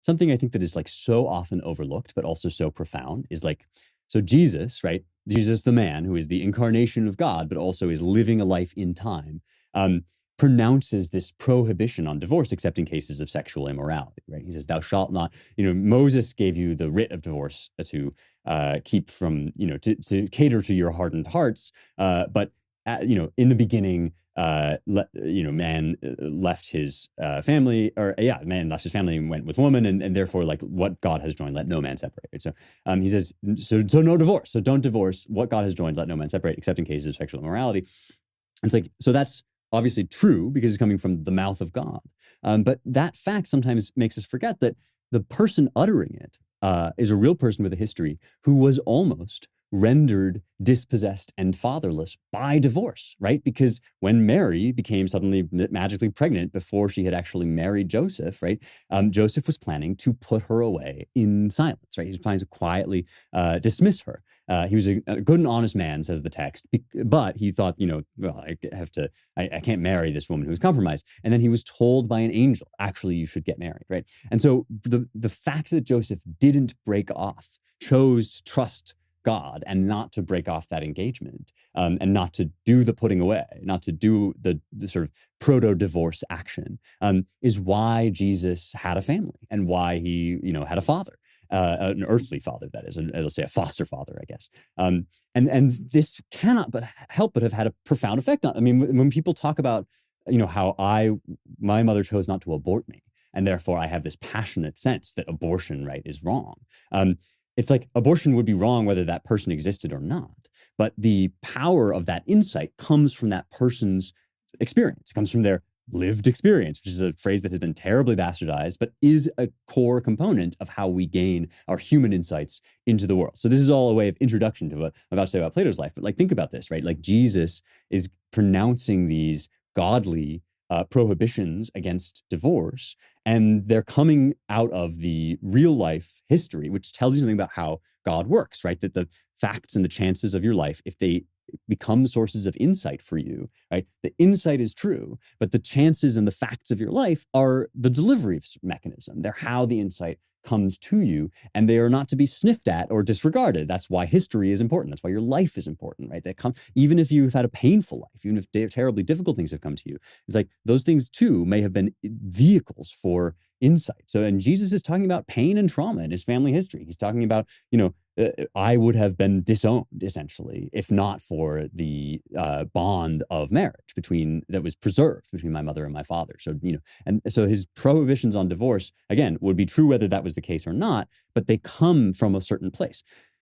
something I think that is like so often overlooked, but also so profound is like, so Jesus, right? Jesus, the man who is the incarnation of God, but also is living a life in time, um, pronounces this prohibition on divorce, except in cases of sexual immorality, right? He says, thou shalt not, Moses gave you the writ of divorce to keep from, to cater to your hardened hearts. But, in the beginning, man left his family, man left his family and went with woman, and therefore, like, what God has joined, let no man separate. Right? So he says, so no divorce. So don't divorce. What God has joined, let no man separate, except in cases of sexual immorality. It's like, so that's obviously true because it's coming from the mouth of God. But that fact sometimes makes us forget that the person uttering it is a real person with a history who was almost rendered dispossessed and fatherless by divorce, right? Because when Mary became suddenly magically pregnant before she had actually married Joseph, right? Joseph was planning to put her away in silence, right? He was planning to quietly dismiss her. He was a good and honest man, says the text, but he thought, well, I can't marry this woman who's compromised. And then he was told by an angel, actually, you should get married, right? And so the fact that Joseph didn't break off, chose to trust God and not to break off that engagement, and not to do the putting away, not to do the sort of proto-divorce action, is why Jesus had a family and why he, had a father. An earthly father, that is, let's say a foster father, I guess. And this cannot but help but have had a profound effect on. I mean, when people talk about, how my mother chose not to abort me, and therefore I have this passionate sense that abortion, right, is wrong. It's like abortion would be wrong whether that person existed or not. But the power of that insight comes from that person's experience. It comes from their lived experience, which is a phrase that has been terribly bastardized, but is a core component of how we gain our human insights into the world. So this is all a way of introduction to what I'm about to say about Plato's life. But like, think about this, right? Like Jesus is pronouncing these godly prohibitions against divorce, and they're coming out of the real life history, which tells you something about how God works, right? That the facts and the chances of your life, if they become sources of insight for you, right? The insight is true, but the chances and the facts of your life are the delivery mechanism. They're how the insight comes to you, and they are not to be sniffed at or disregarded. That's why history is important. That's why your life is important, right? Even if you've had a painful life, even if terribly difficult things have come to you, it's like those things too may have been vehicles for insight. So, and Jesus is talking about pain and trauma in his family history. He's talking about, I would have been disowned essentially if not for the bond of marriage that was preserved between my mother and my father. So, and so his prohibitions on divorce, again, would be true whether that was the case or not, but they come from a certain place.